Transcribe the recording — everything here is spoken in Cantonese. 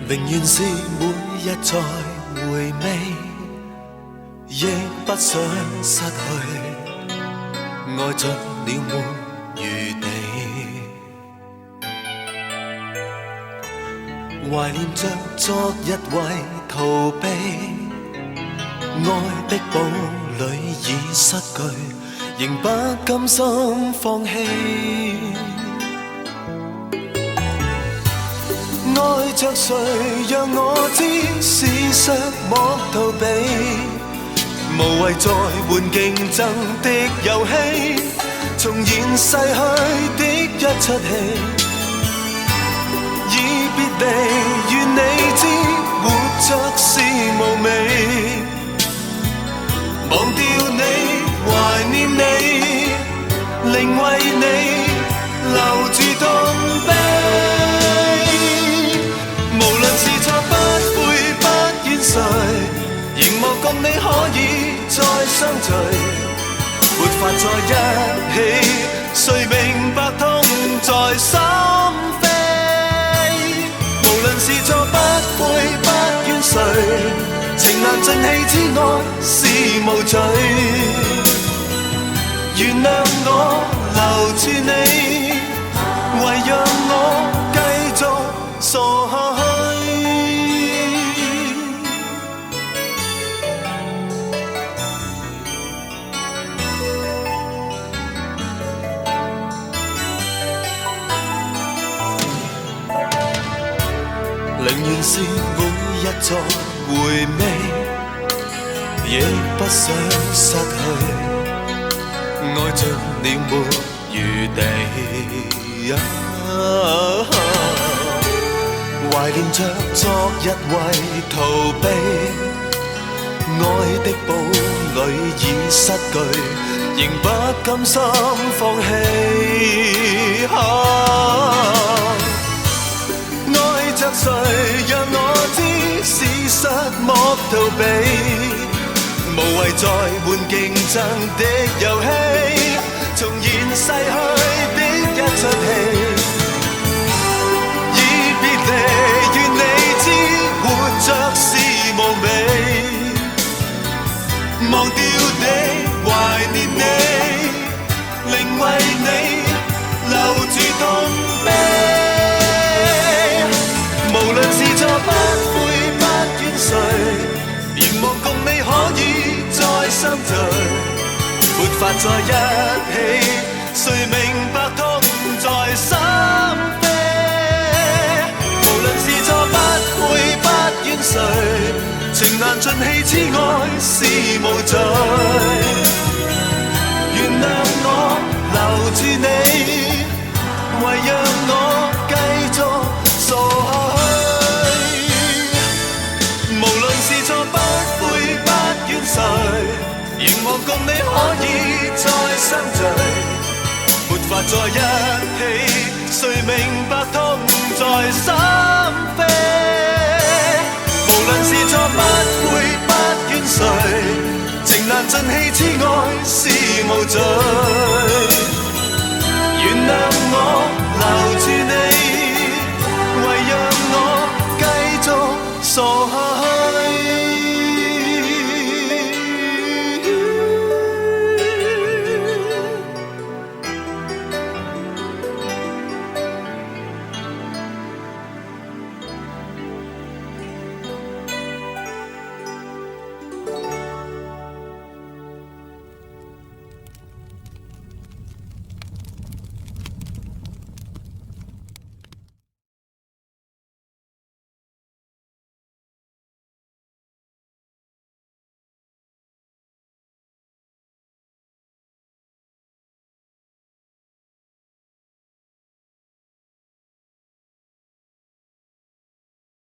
寧願是每日在回味，亦不想失去，愛盡了沒餘地。懷念着昨日為逃避，愛的堡壘已失據，仍不甘心放棄。愛着誰讓我知事實莫逃避，無謂再玩競爭的遊戲，重現逝去的一出戲。已別離願你知活着是無味，忘掉你懷念你，另為你留住痛悲。無論是錯不悔不怨誰，仍望共你可以再相聚，沒法再一起，誰明白痛在心扉。無論是錯不悔不怨誰，情難盡棄之愛是無罪。原諒我留住你，為讓我繼續傻下去。寧願是每日在回味，亦不想失去，愛盡了沒餘地。懷念着昨日為逃避，愛的堡壘已失據，仍不甘心放棄。愛着誰讓我知事實莫逃避，無謂再玩競爭的遊戲，重現逝去的一出戲。已別離願你知活着是無味，忘掉你懷念你，另為你留住痛悲。無論是錯不悔不怨誰，仍望共你可以再相聚，沒法再一起，誰明白痛在心扉。無論是錯不悔不怨誰，情難盡棄之愛是無罪。原諒我留住你，為讓我繼續傻下去。無論是錯不悔不怨誰，仍望共你可以再相聚，沒法再一起，誰明白痛在心扉。無論是錯不悔不怨誰，情難盡棄之愛是無罪。